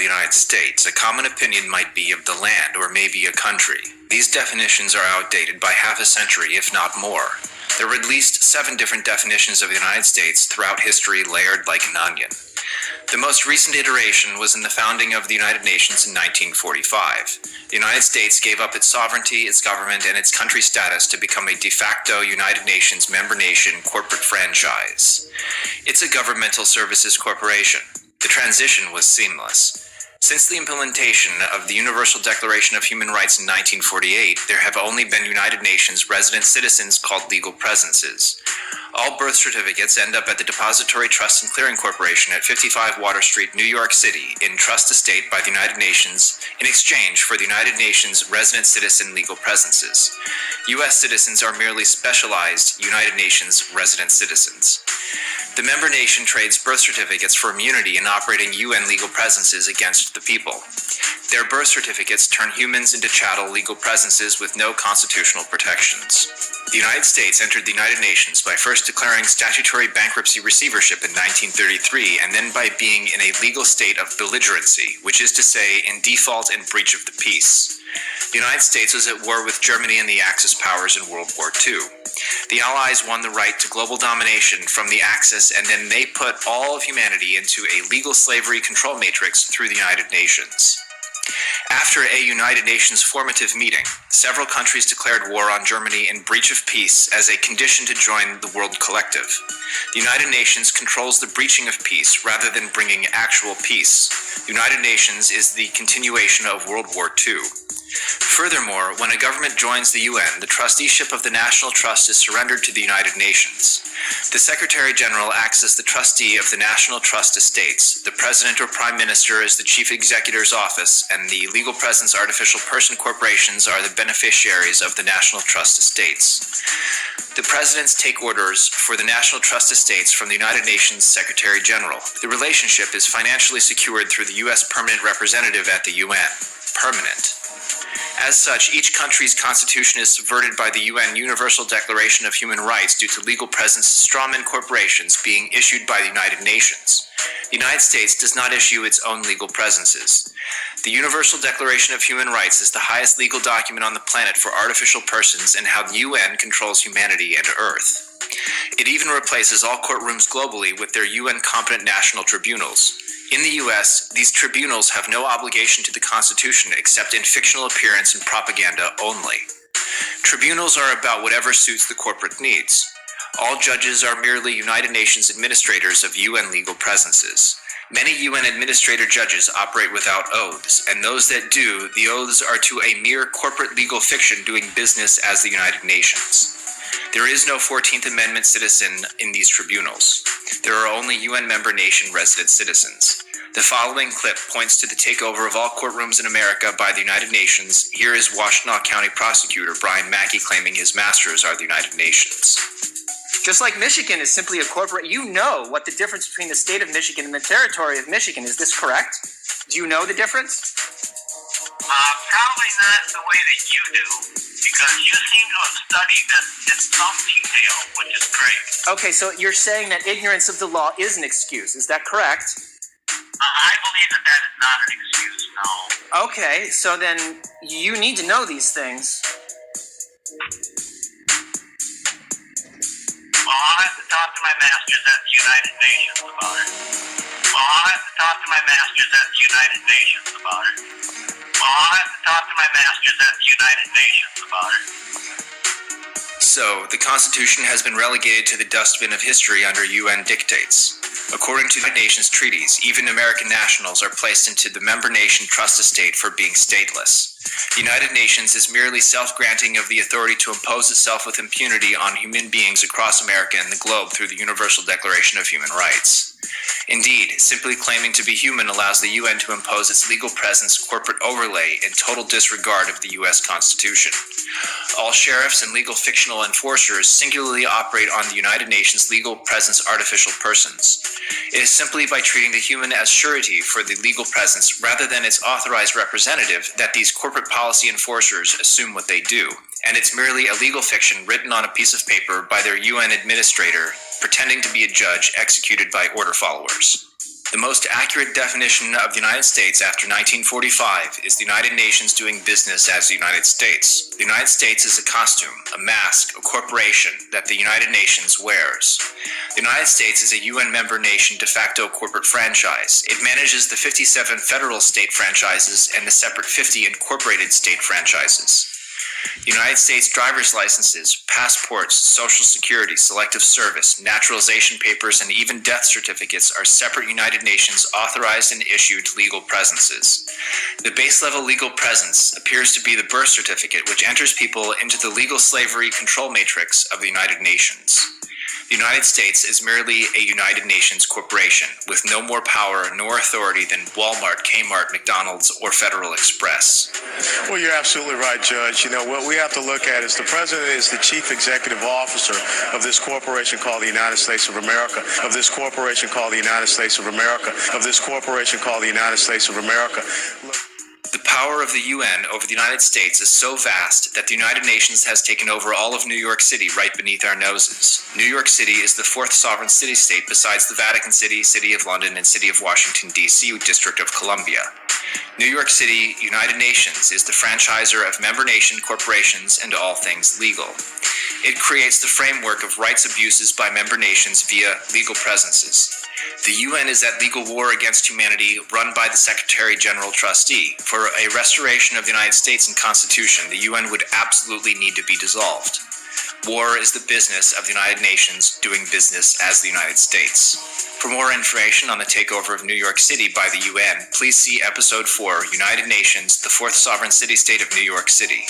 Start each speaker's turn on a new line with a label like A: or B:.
A: the United States, a common opinion might be of the land or maybe a country. These definitions are outdated by half a century, if not more. There were at least 7 different definitions of the United States throughout history, layered like an onion. The most recent iteration was in the founding of the United Nations in 1945. The United States gave up its sovereignty, its government, and its country status to become a de facto United Nations member nation corporate franchise. It's a governmental services corporation. The transition was seamless. Since the implementation of the Universal Declaration of Human Rights in 1948, there have only been United Nations resident citizens called legal presences. All birth certificates end up at the Depository Trust and Clearing Corporation at 55 Water Street, New York City, in trust estate by the United Nations in exchange for the United Nations resident citizen legal presences. U.S. citizens are merely specialized United Nations resident citizens. The member nation trades birth certificates for immunity in operating UN legal presences against the people. Their birth certificates turn humans into chattel legal presences with no constitutional protections. The United States entered the United Nations by first declaring statutory bankruptcy receivership in 1933 and then by being in a legal state of belligerency, which is to say, in default and breach of the peace. The United States was at war with Germany and the Axis powers in World War II. The Allies won the right to global domination from the Axis, and then they put all of humanity into a legal slavery control matrix through the United Nations. After a United Nations formative meeting, several countries declared war on Germany in breach of peace as a condition to join the world collective. The United Nations controls the breaching of peace rather than bringing actual peace. The United Nations is the continuation of World War II. Furthermore, when a government joins the UN, the trusteeship of the National Trust is surrendered to the United Nations. The Secretary General acts as the trustee of the National Trust Estates. The President or Prime Minister is the Chief Executor's Office, and the legal presence artificial person corporations are the beneficiaries of the National Trust Estates. The presidents take orders for the National Trust Estates from the United Nations Secretary General. The relationship is financially secured through the U.S. Permanent Representative at the UN. Permanent. As such, each country's constitution is subverted by the UN Universal Declaration of Human Rights due to legal presence strawman corporations being issued by the United Nations. The United States does not issue its own legal presences. The Universal Declaration of Human Rights is the highest legal document on the planet for artificial persons and how the UN controls humanity and Earth. It even replaces all courtrooms globally with their UN competent national tribunals. In the U.S., these tribunals have no obligation to the Constitution except in fictional appearance and propaganda only. Tribunals are about whatever suits the corporate needs. All judges are merely United Nations administrators of UN legal presences. Many UN administrator judges operate without oaths, and those that do, the oaths are to a mere corporate legal fiction doing business as the United Nations. There is no 14th Amendment citizen in these tribunals. There are only UN member nation resident citizens. The following clip points to the takeover of all courtrooms in America by the United Nations. Here is Washtenaw County Prosecutor Brian Mackey claiming his masters are the United Nations.
B: Just like Michigan is simply a corporate, you know what the difference between the state of Michigan and the territory of Michigan. Is this correct? Do you know the difference?
C: Probably not the way that you do, because you seem to have studied this in some detail, which is great.
B: Okay, so you're saying that ignorance of the law is an excuse. Is that correct?
C: I believe that is not an excuse, no.
B: Okay, so then you need to know these things.
C: Well, I'll have to talk to my masters at the United Nations about it. Well, I'll have to talk to my masters at the United Nations about it. Well, I'll have to talk to my masters at the United Nations about it.
A: So, the Constitution has been relegated to the dustbin of history under UN dictates. According to the United Nations treaties, even American nationals are placed into the member nation trust estate for being stateless. The United Nations is merely self-granting of the authority to impose itself with impunity on human beings across America and the globe through the Universal Declaration of Human Rights. Indeed, simply claiming to be human allows the UN to impose its legal presence corporate overlay in total disregard of the U.S. Constitution. All sheriffs and legal fictional enforcers singularly operate on the United Nations legal presence artificial persons. It is simply by treating the human as surety for the legal presence rather than its authorized representative that these corporate policy enforcers assume what they do, and it's merely a legal fiction written on a piece of paper by their UN administrator, pretending to be a judge executed by order followers. The most accurate definition of the United States after 1945 is the United Nations doing business as the United States. The United States is a costume, a mask, a corporation that the United Nations wears. The United States is a UN member nation de facto corporate franchise. It manages the 57 federal state franchises and the separate 50 incorporated state franchises. United States driver's licenses, passports, social security, selective service, naturalization papers, and even death certificates are separate United Nations authorized and issued legal presences. The base level legal presence appears to be the birth certificate, which enters people into the legal slavery control matrix of the United Nations. The United States is merely a United Nations corporation with no more power nor authority than Walmart, Kmart, McDonald's, or Federal Express.
D: Well, you're absolutely right, Judge. You know, what we have to look at is the president is the chief executive officer of this corporation called the United States of America, of this corporation called the United States of America, of this corporation called the United States of America. Look.
A: The power of the UN over the United States is so vast that the United Nations has taken over all of New York City right beneath our noses. New York City is the fourth sovereign city-state besides the Vatican City, City of London, and City of Washington, D.C., District of Columbia. New York City, United Nations, is the franchisor of member nation corporations and all things legal. It creates the framework of rights abuses by member nations via legal presences. The UN is at legal war against humanity run by the Secretary General Trustee. For a restoration of the United States and Constitution, the UN would absolutely need to be dissolved. War is the business of the United Nations doing business as the United States. For more information on the takeover of New York City by the UN, please see Episode 4, United Nations, the Fourth Sovereign City-State of New York City.